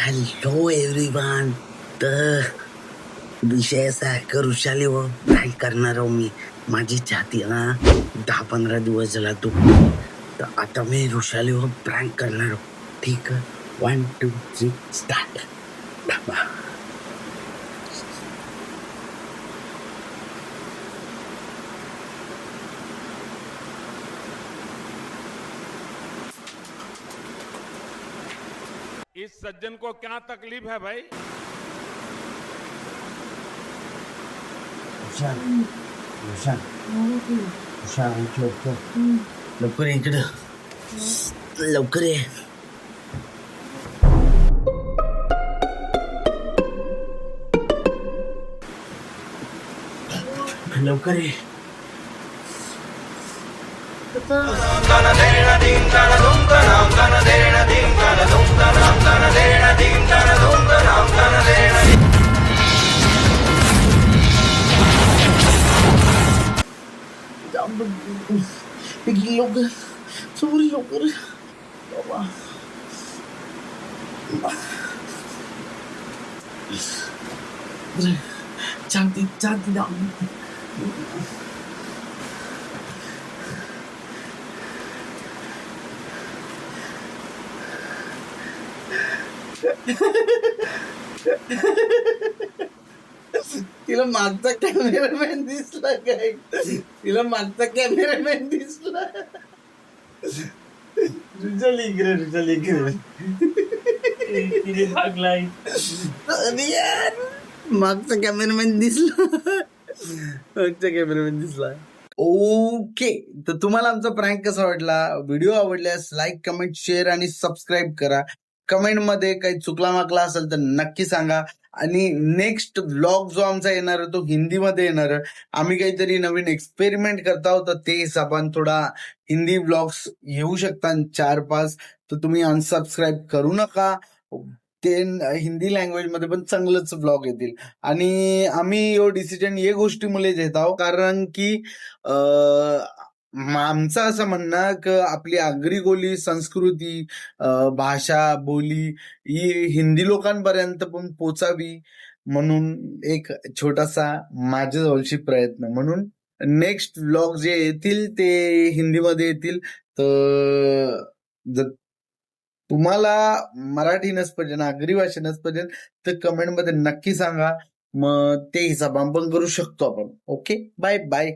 Hello everyone. तर विषय असा आहे की ऋषालीवर काय करणार आहो मी. माझी छाती ना 10-15 दिवस झाला दुखते. तर आता मी ऋषालीवर प्रँक करणार आहो. ठीक आहे, 1 2 3 स्टार्ट. इस सज्जन को क्या तकलीफ है भाई? ऋषा ऋषा ऋषा लवकर लवकर ये इकडं, लवकर ये. लवकर ये. लवकर सॉरी लवकर बाबा. छाती छाती दाब. तिला मागचा कॅमेरामॅन दिसला काय? तिला मागचा कॅमेरामॅन दिसला. रुजली इकडे, रुजली इकडे. अरे यार, मागचा कॅमेरामॅन दिसला. मागचा कॅमेरामॅन दिसला. ओके, तर तुम्हाला आमचा प्रँक कसा वाटला? व्हिडिओ आवडल्यास लाईक, कमेंट, शेअर आणि सबस्क्राईब करा. कमेंट मध्ये काही चुकला माकला असेल तर नक्की सांगा. आणि नेक्स्ट व्लॉग जो आमचा येणार आहे तो हिंदीमध्ये येणार आहे. आम्ही काहीतरी नवीन एक्सपेरिमेंट करत आहोत, तर ते हिशोबान थोडा हिंदी व्लॉग्स येऊ शकतात 4-5. तर तुम्ही अनसबस्क्राईब करू नका. ते हिंदी लँग्वेज मध्ये पण चांगलंच व्लॉग येतील. आणि आम्ही यो डिसिजन ये गोष्टीमुळे घेत आहोत कारण की आमचं असं म्हणणं की आपली आगरी गोली संस्कृती, भाषा, बोली ही हिंदी लोकांपर्यंत पण पोचावी, म्हणून एक छोटासा माझ्या जवळची प्रयत्न. म्हणून नेक्स्ट व्लॉग जे येतील ते हिंदीमध्ये येतील. तर जर तुम्हाला मराठी नसपाहिजे, आगरी भाषा नसपाहिजे, तर कमेंट मध्ये नक्की सांगा. मग ते हिसाब आपण करू शकतो आपण. Okay, bye bye.